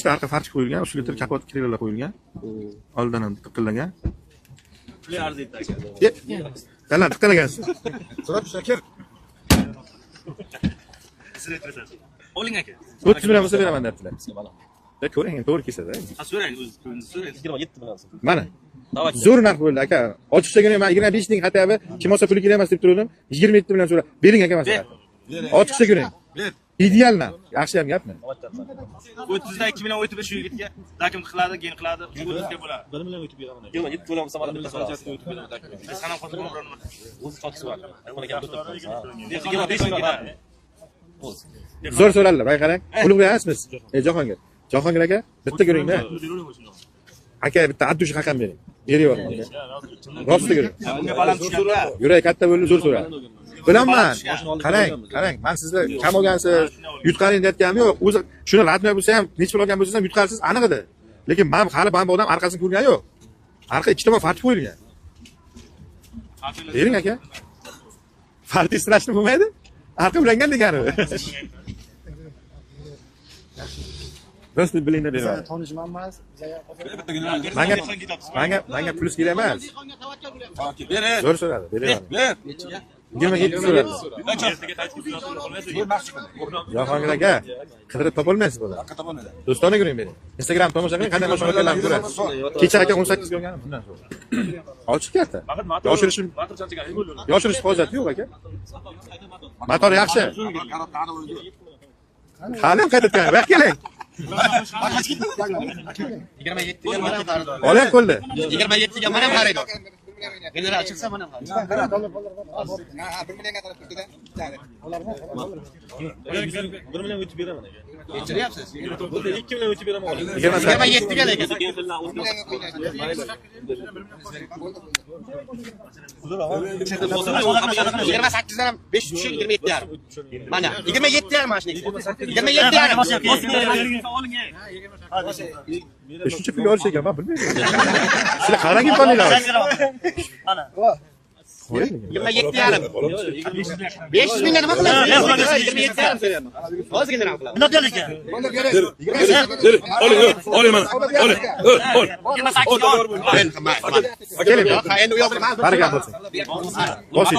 ikkita arqa farch qo'yilgan, ustiga bitta kapot krelalar qo'yilgan. Oldidan ham tiqillagan. Puli arziydi aka. Qanday tiqillagansiz? So'rab shakir. Siz aytasiz. Oling aka. 30 million bo'lsa beraman debdilar. Ko'ring, to'g'ri kelsa-da. So'rang, o'zingiz so'rang. 27 million. Mana. Zo'r narx bo'ldi aka. Ochiqchagina men 25 ming xatabi, kim olsa puli kerak emas deb turdim. 27 million so'ra. Bering aka masalan. Ochiqchagina. Ideal narx. Yaxshi ham gapmi? 30dan 2 million o'tib shu yigitga dakim qiladi, keyin qiladi. 30ga bo'ladi. 1 million o'tib beraman. 27 million bo'lsa mana bitta so'rayapti o'tib beraman. Biz sanam qotib bironman. O'zi sotishi bor. Mana gap o'tib. 25 ming ketadi. Zo'r so'radilar, bay qarang. Pul qo'yasizmiz? Jahongir. Jahongir aka, bitta ko'ring-da. Aka bitta addush raqam bering. Beryapman. Rosti ko'ring. Bunga baland tushganda Yurak katta bo'ldi, zo'r so'radi. Bilaman. Qarang, men sizlar kam olgansiz, yutqaring deyotganim yo'q. O'zi shuni ratmay bo'lsa ham, necha pul olgan bo'lsangiz ham yutqarsiz, aniq edi. Lekin men hali bu odam orqasini ko'rgan yo'q. Arqa ikkita tomon farch qo'yilgan. Bering aka. Farch istirashni bo'lmaydi? Arqa ulangan degani. Rost bilingda beraman. Tanishman emas. Menga pulus kerak emas. ber. Zo'r so'radi, beraman. Ber. 27 so'radi. Jahongir aka, qidirib topolmaysiz buni. Do'stona ko'ring bering. Instagram tomosha qiling, qanday mashg'ulotlarni ko'rasiz. Kecha aka 18 ga olganim bundan so'ng. Ochiq katta. Yoshirish hojati yo'q aka. Motor yaxshi. Hali ham qaytayotgan. Vaqt keling. 27 ga mana qaradi. Oling qo'ldi. 27 ga mana qaraydi. General chiqsa mana qaraydi. 1 millionga qarab turdi-da. 1 million o'tib beraman aka. Kechiryapsiz. 2 million o'tib beraman. 27 ga lekin. 28 dan ham 5 tushib 27 yarim. Mana 27 yarim mashina. 27 yarim. Shuncha pul olish ekan, men bilmayman. Sizlar qarang imkoniylar. Mana. 27 yarim. 500 mingga nima qilasiz? 27 yarim so'rayapman. Hozirgina nima qilamiz? Bunday ber ekan. Oling mana. Ol. 28 Keling. Endi u yoqda Barakat bo'lsin. Boshing.